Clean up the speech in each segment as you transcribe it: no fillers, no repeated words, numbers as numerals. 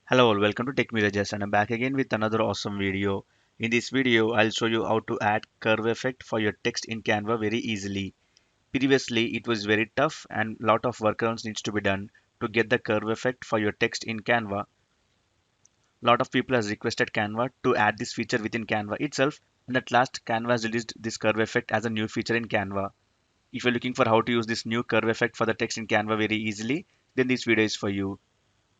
Hello all, welcome to Tech Villages and I'm back again with another awesome video. In this video, I'll show you how to add curve effect for your text in Canva very easily. Previously, it was very tough and lot of workarounds needs to be done to get the curve effect for your text in Canva. Lot of people has requested Canva to add this feature within Canva itself, and at last Canva has released this curve effect as a new feature in Canva. If you're looking for how to use this new curve effect for the text in Canva very easily, then this video is for you.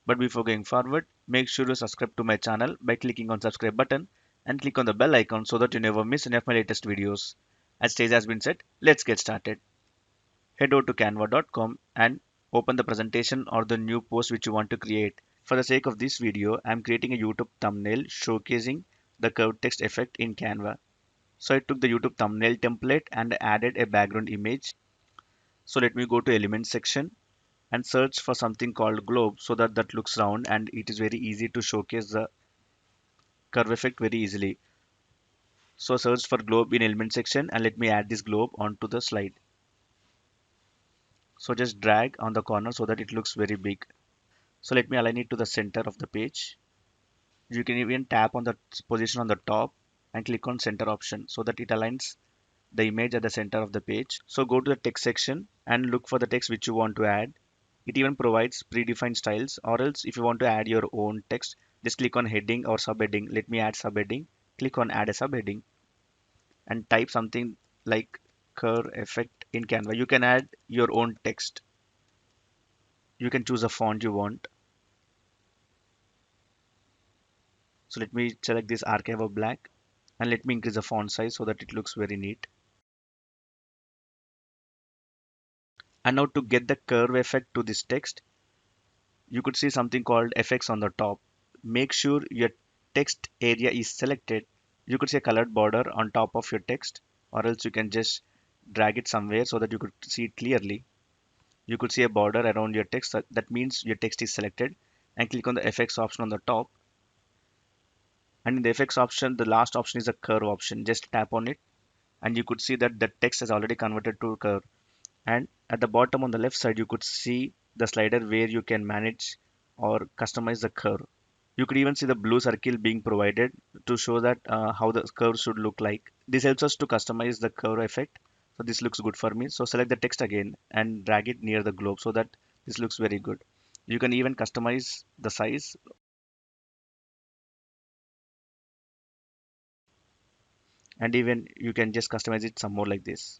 But before going forward, make sure to subscribe to my channel by clicking on subscribe button and click on the bell icon so that you never miss any of my latest videos. As stage has been set, let's get started. Head over to canva.com and open the presentation or the new post which you want to create. For the sake of this video, I am creating a YouTube thumbnail showcasing the curved text effect in Canva. So I took the YouTube thumbnail template and added a background image. So let me go to element section and search for something called globe so that looks round and it is very easy to showcase the curve effect very easily. So search for globe in element section and let me add this globe onto the slide. So just drag on the corner so that it looks very big. So let me align it to the center of the page. You can even tap on the position on the top and click on center option so that it aligns the image at the center of the page. So go to the text section and look for the text which you want to add. It even provides predefined styles, or else if you want to add your own text, just click on heading or subheading. Let me add subheading. Click on add a subheading and type something like curve effect in Canva. You can add your own text. You can choose a font you want. So let me select this archive of black and let me increase the font size so that it looks very neat. And now to get the curve effect to this text, you could see something called effects on the top. Make sure your text area is selected. You could see a colored border on top of your text, or else you can just drag it somewhere so that you could see it clearly. You could see a border around your text. That means your text is selected, and click on the effects option on the top. And in the effects option, the last option is the curve option. Just tap on it and you could see that the text has already converted to curve. And at the bottom on the left side, you could see the slider where you can manage or customize the curve. You could even see the blue circle being provided to show that how the curve should look like. This helps us to customize the curve effect. So this looks good for me. So select the text again and drag it near the globe so that this looks very good. You can even customize the size and even you can just customize it some more like this.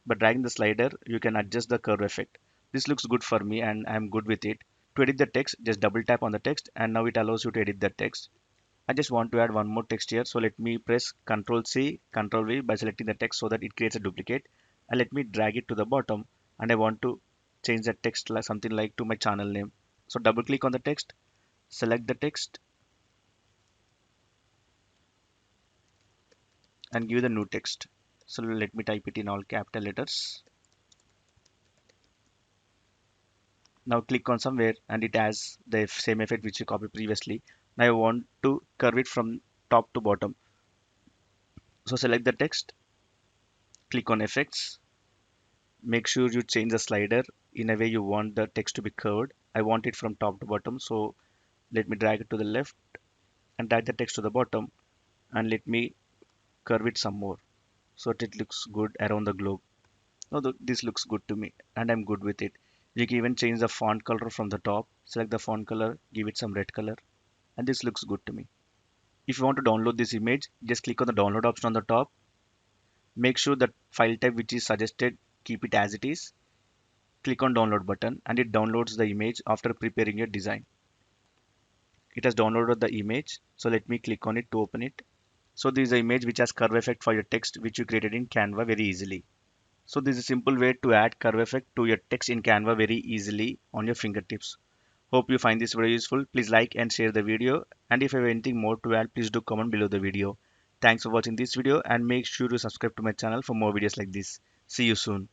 By dragging the slider, you can adjust the curve effect. This looks good for me and I'm good with it. To edit the text, just double tap on the text and now it allows you to edit the text. I just want to add one more text here. So let me press Ctrl C, Ctrl V by selecting the text so that it creates a duplicate. And let me drag it to the bottom. And I want to change the text like something like to my channel name. So double click on the text, select the text and give the new text. So let me type it in all capital letters. Now click on somewhere and it has the same effect which you copied previously. Now I want to curve it from top to bottom. So select the text, click on effects. Make sure you change the slider in a way you want the text to be curved. I want it from top to bottom. So let me drag it to the left and drag the text to the bottom and let me curve it some more so that it looks good around the globe. Now this looks good to me and I'm good with it. You can even change the font color from the top. Select the font color, give it some red color and this looks good to me. If you want to download this image, just click on the download option on the top. Make sure that file type which is suggested, keep it as it is. Click on download button and it downloads the image after preparing your design. It has downloaded the image. So let me click on it to open it. So this is the image which has curve effect for your text which you created in Canva very easily. So this is a simple way to add curve effect to your text in Canva very easily on your fingertips. Hope you find this very useful. Please like and share the video. And if you have anything more to add, please do comment below the video. Thanks for watching this video and make sure to subscribe to my channel for more videos like this. See you soon.